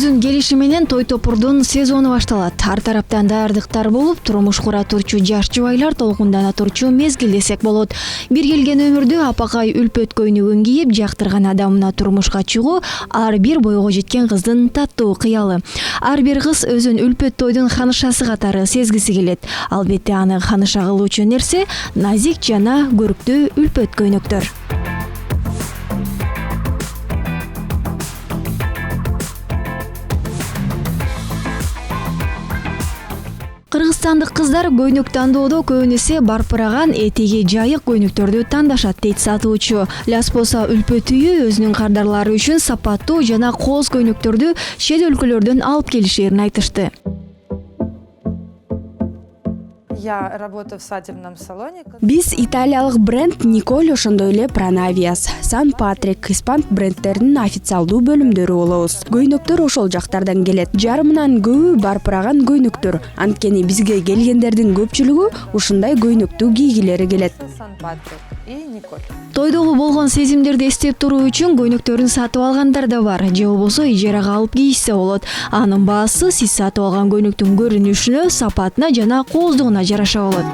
өзүнүн келиши менен той топурдун сезону башталат. Ар тараптан даярдыктар болуп, турмуш кура турчу жаш жубайлар толкундана турчу мезгил десек болот. Бир келген өмүрдө апакай үлпөт көйнөгүн кийип, жактырган адамына турмушка чыгуу ар бир бойго жеткен кыздын таттуу кыялы. Ар бир кыз өзүн үлпөт тойдун ханышасы катары сезгиси келет. Албетте аны ханыша кылуучу нерсе назик жана көрктүү үлпөт көйнөктөр. Кыргызстандык кыздар көйнөк тандоодо көбүнесе барпыраган этеги жайык көйнөктөрдү тандашат дейт сатуучу. Ляспоса үлпөтүйү өзүнүн кардарлары үчүн сапаттуу жана кооз көйнөктөрдү чет өлкөлөрдөн алып келишерин айтышты. Я работаю в свадебном салоне. Биз италиялык бренд Николь, ошондой эле Pranavas, Сан Патрик, испан брендтеринин официалдуу бөлүмдөрү болобуз. Көйнөктөр ошол жактардан келет. Жарымынан көбү барпыраган көйнөктөр. Анткени бизге келгендердин көпчүлүгү ушундай көйнөктү кийгилери келет. Сан Патрик и Николь. Тойдогу болгон сезимдерди эстеп туруу үчүн көйнөктөрүн сатып алгандар да бар, же болбосо ижарага алып кийишсе болот. Анын баасы сиз сатып алган көйнөктүн көрүнүшүнө, сапатына жана кооздугуна жараша болот.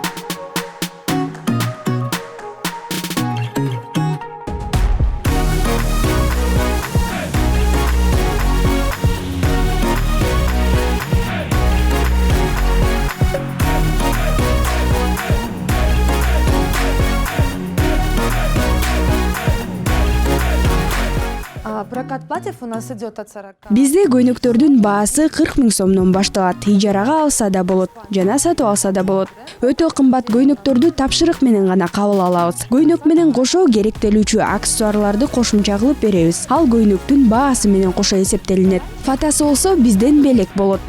Прокат платьев у нас идет от 40. Бизде көйнөктөрдүн баасы 40 000 сомдон башталат. Ижарага алса да болот, жана сатып алса да болот. Өтө кымбат көйнөктөрдү тапшырык менен гана кабыл алабыз. Көйнөк менен кошо керектелүүчү аксессуарларды кошумча кылып беребиз. Ал көйнөктүн баасы менен кошо эсептелинет. Фатасы болсо бизден белек болот.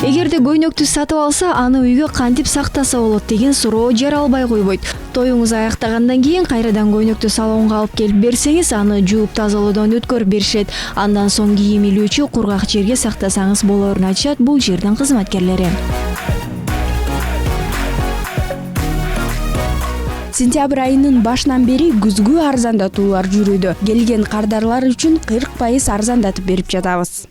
Эгерде көйнөктү сатып алса, аны үйгө кантип сактаса болот деген суроо жаралбай койбойт. Тоюңуз аяктагандан кийин кайрадан көйнөктү салонго алып келип берсеңиз, аны жууп тазалоодон өткөрүп беришет. Андан соң кийим илүүчү кургак жерге сактасаңыз болоорун айтышат бул жердин кызматкерлери. Сентябрь айынын башынан бери күзгү арзандатуулар жүрүүдө. Келген кардарлар үчүн 40% арзандатып берип жатабыз.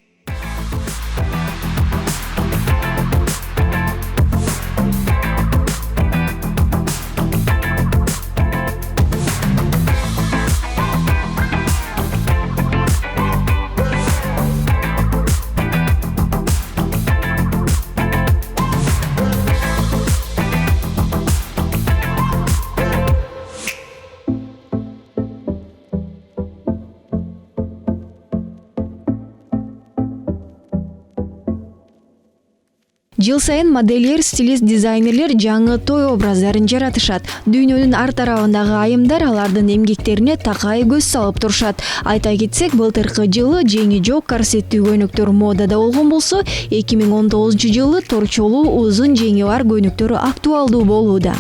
Жыл сайын модельер, стилист, дизайнерлер жаңы той образдарын жаратышат. Дүйнөнүн ар тарабындагы айымдар алардын эмгектерине такай көз салып турушат. Айта кетсек, былтыркы жылы жеңи жок корсеттүү көйнөктөр модада болгон болсо, 2019 жылы торчолуу узун жеңи бар көйнөктөр актуалдуу болууда.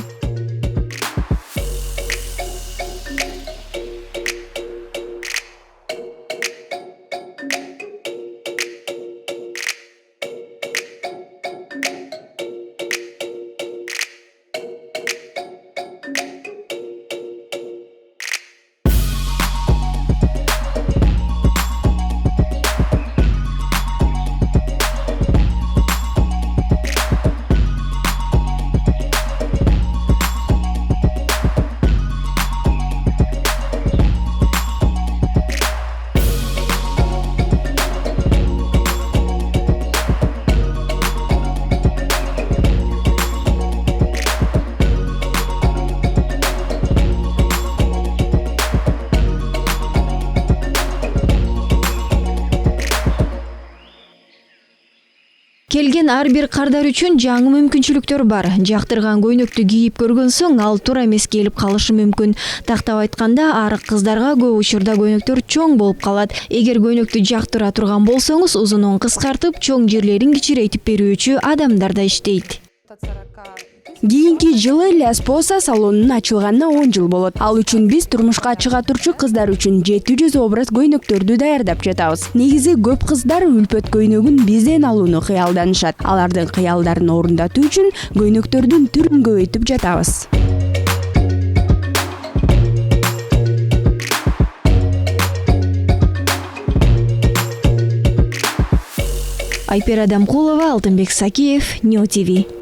Келген ар бир кардар үчүн жаңы мүмкүнчүлүктөр бар. Жактырган көйнөктү кийип көргөн соң ал туура эмес келип калышы мүмкүн. Тактап айтканда, арык кыздарга көп учурда көйнөктөр чоң болуп калат. Эгер көйнөктү жактыра турган болсоңуз, узунун кыскартып, чоң жерлерин кичирейтип берүүчү адамдар да иштейт. От 40 Кийинки жылы Ля Споса салонунун ачылганына 10 жыл болот. Ал үчүн биз турмушка чыга турчу кыздар үчүн 700 образ көйнөктөрдү даярдап жатабыз. Негизи көп кыздар үлпөт көйнөгүн бизден алууну кыялданышат. Алардын кыялдарын орундатуу үчүн көйнөктөрдүн түрүн көбөйтүп жатабыз. Айпер Адамкулова, Алтынбек Сакиев, Ньо ТВ.